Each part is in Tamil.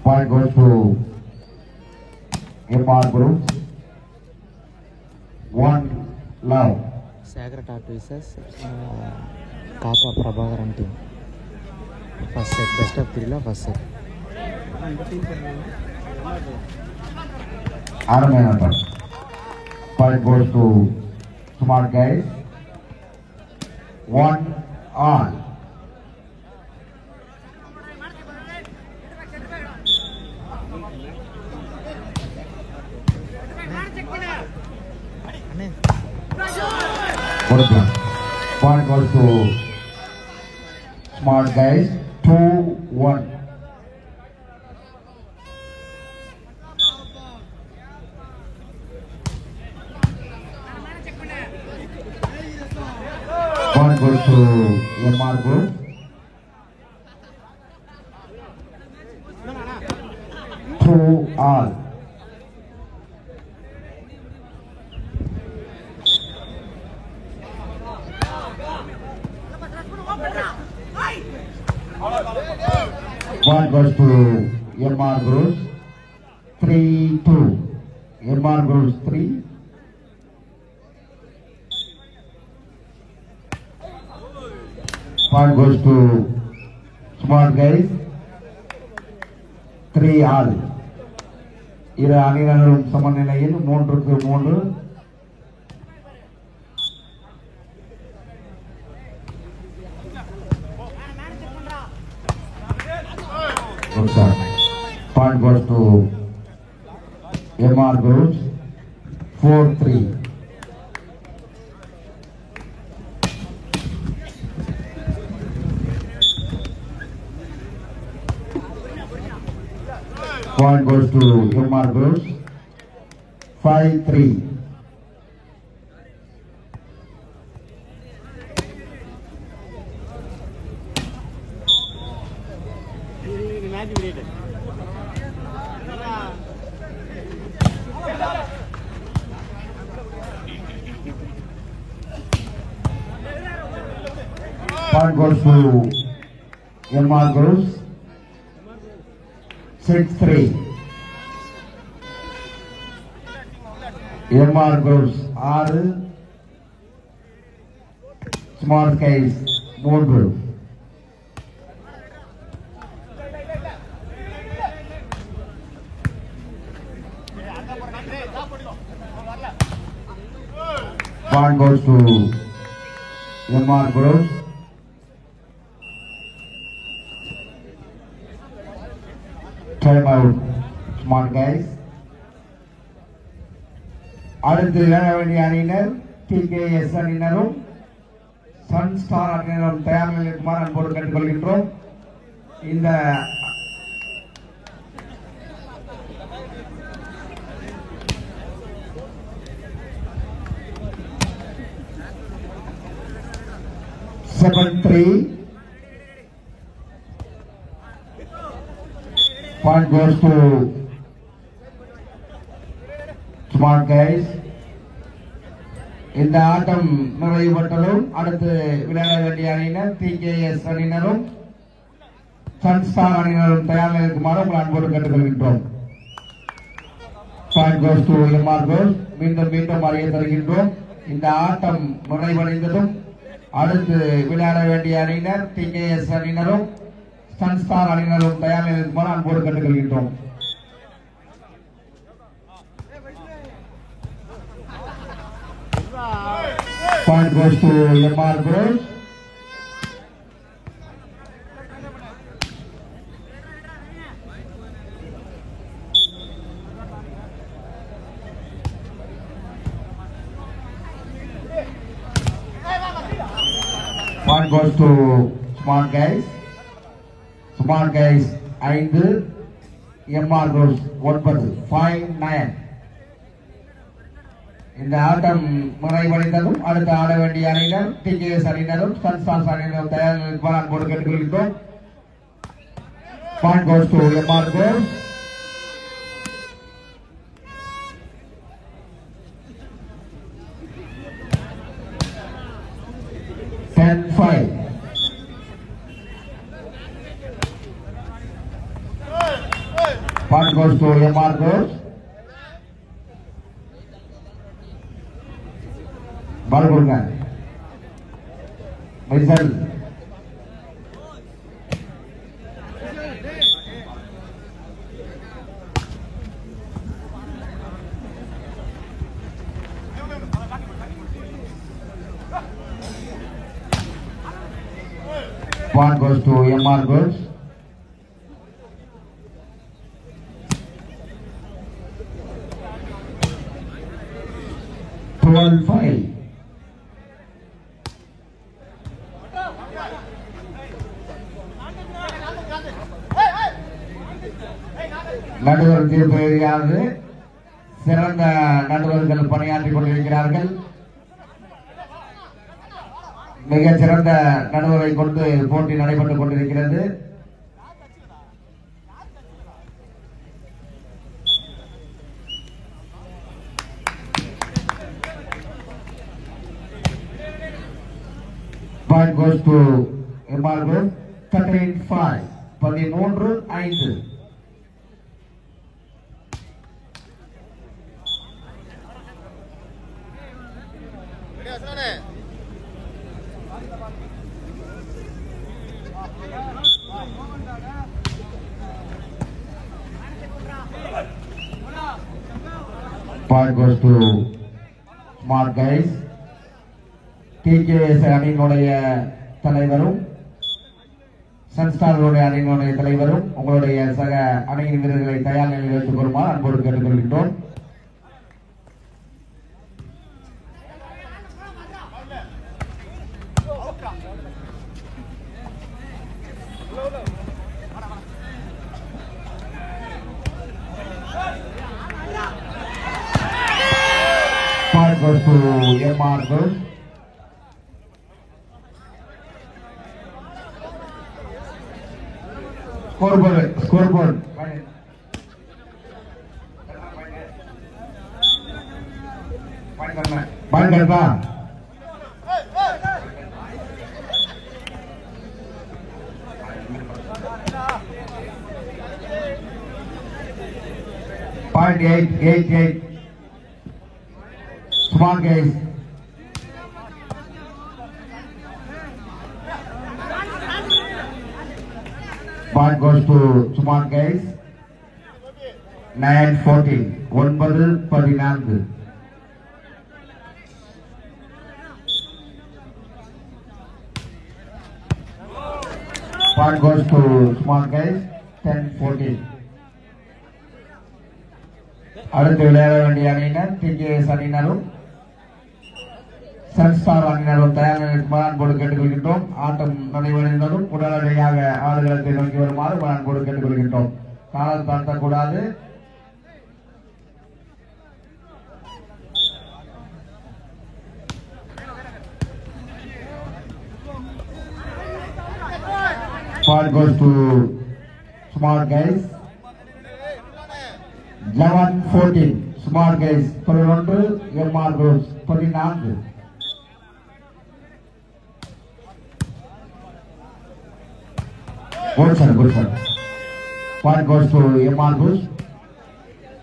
Point goes to MR Group. 1 love. Sagra Tortoises, Kaka Prabhakaran team. First set, best of 3 first set. Armanata. Point goes to Smart Guys. 1 all. Point goes to Smart Guys. 2-1. Point goes to MR Group. 2 all. Point goes to MR Group. 3-2. MR Group 3. Point goes to Smart Guys. 3 all. இரு அணியினரும் சமநிலையில் 3-3. Point goes to MR Group. 4-3. Point goes to MR Group. 5-3. Point goes to MR Group. 6-3. MR Group 6. Smart Guys 3. Point goes to MR Group. Time out, Smart Guys. அடுத்து விளையாட வேண்டிய அணியினர் TKS அணியினரும் சன் ஸ்டார் அணியினரும் தயார் நிலையில் இருக்குமாறு அன்போடு கேட்டுக்கொள்கின்றோம். இந்த Point goes to Smart Guys. இந்த ஆட்டம் நிறைவுபட்டதும் அடுத்து விளையாட வேண்டிய அணியினர் TKS அணியினரும் சன் ஸ்டார் அணியினரும் தயார் நிலையில் இருக்குமாறு உங்கள் அன்போடு கேட்டுக்கொள்கின்றோம். Point goes to MR Group. மீண்டும் அறிய தருகின்றோம். இந்த ஆட்டம் நிறைவடைந்ததும் அடுத்து விளையாட வேண்டிய அணியினர் TKS அணியினரும் சன் ஸ்டார் அணியினரும் தயார் நிலையில் இருக்குமாறு அன்போடு கேட்டுக்கொள்கின்றோம். Point goes to MR Group. Point goes to Smart Guys. Smart Guys 5, MR Group 9. 5-9. இந்த ஆட்டம் நிறைவடைந்ததும் அடுத்து ஆட வேண்டிய அணியினர் TKS அணியினரும் சன் ஸ்டார் அணியினரும் தயார் நிலையில் இருக்குமாறு அன்போடு கேட்டுக்கொள்கின்றோம். Point goes to MR Group. Point goes to MR Girls. Ball கொடுங்க. Rizal. Point goes to MR Girls. Five. நடுவர் தீர்ப்பு எழுதியானது சிறந்த நடுவர்கள் பணியாற்றிக் கொண்டிருக்கிறார்கள். மிக சிறந்த நடுவரை கொண்டு போட்டி நடைபெற்றுக் கொண்டிருக்கிறது. Point goes to MR Group. 13-5. 13-5. Point goes to Smart Guys. TKS அணியினுடைய தலைவரும் சன்ஸ்டார்களுடைய அணியினுடைய தலைவரும் உங்களுடைய சக அணியின் வீரர்களை தயார் நிலையில் வைத்துக் கொள்ளுமாறு அன்போடு கேட்டுக்கொள்கின்றோம். Point goes to MR Girls. Scoreboard. Point करना. Point 8. Smart Guys. Point goes to Smart Guys. 9-14. 9-14. Point goes to Smart Guys. 10-14. அடுத்து விளையாட வேண்டிய அணியினர் TKS அணியினரும் சன்ஸ்டார் அணியினரும் தயார் நிலைக்குமாறு அன்போடு கேட்டுக்கொள்கின்றோம். ஆட்டம் நடைபெறுவதும் உடனடியாக ஆடுகளத்தை நோக்கி வருமாறு அன்போடு கேட்டுக்கொள்கின்றோம். காலம் தாழ்த்தக்கூடாது. Ball goes to Smart Guys. 11-14. Smart Guys 11, MR Girls 14. Good sir. Point goes to MR Girls.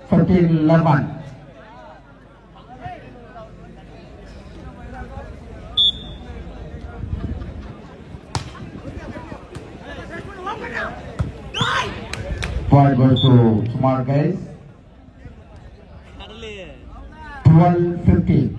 14-11. Point goes to Smart Guys. 12-15.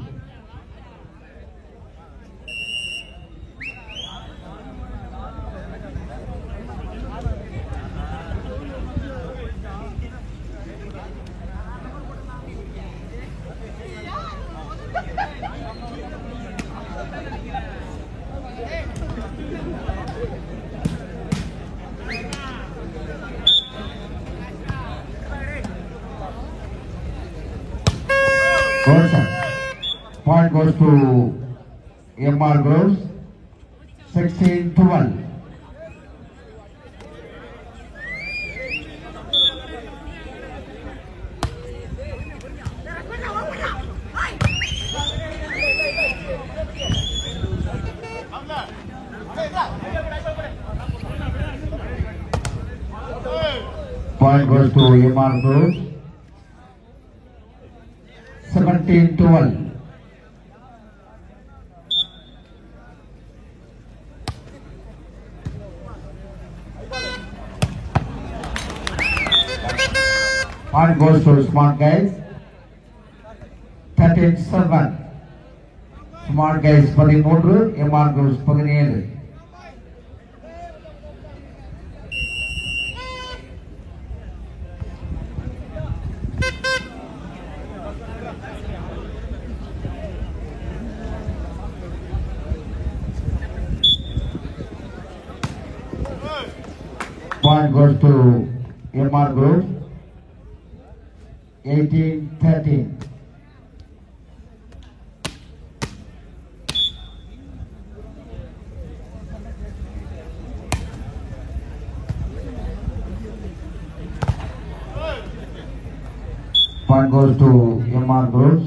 Point goes to MR Girls. 16-12. Point goes to MR Group. 17-12. Point goes to Smart Guys. 13-7. Smart Guys 13, MR Group 17. Point goes to MR Group. 18-13. Point goes to MR Group.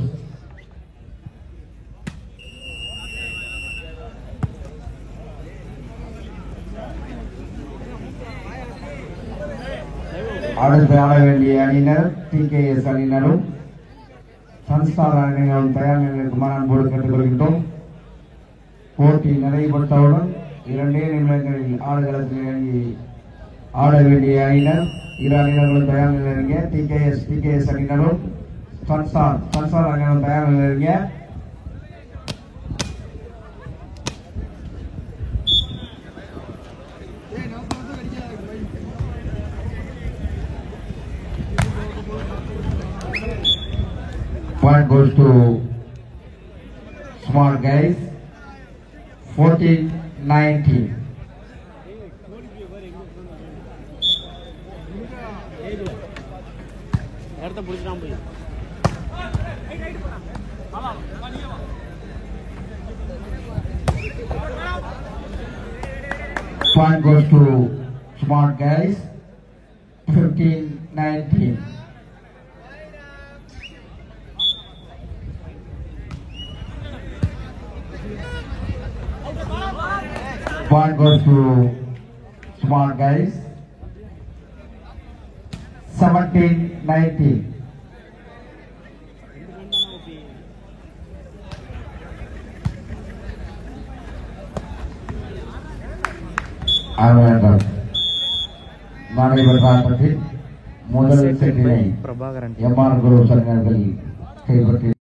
அடுத்து ஆட வேண்டிய அணியினர் TKS அணியினரும் சன்ஸ்டார் அணியினரும் தயார் நிலையில் இருக்குமாறு அன்போடு கேட்டுக்கொள்கின்றோம். போட்டி நிறைவுபட்டவுடன் 2 நிமிடங்களில் ஆடுகளத்தில் இறங்கி ஆட வேண்டிய அணியினர் இரு அணியினர்களும் தயார் நிலையில் இருங்க. TKS அணியினரும் சன்ஸ்டார் அணியினரும் தயார் நிலையில் இருங்க. Point goes to Smart Guys. 14-19. Point goes to Smart Guys. 15-19. Point goes to Smart Guys. 17-19. நடைபெற்ற ஆட்டத்தில் முதல் செட்டினை MR Group அணியினர்கள் கைப்பற்றி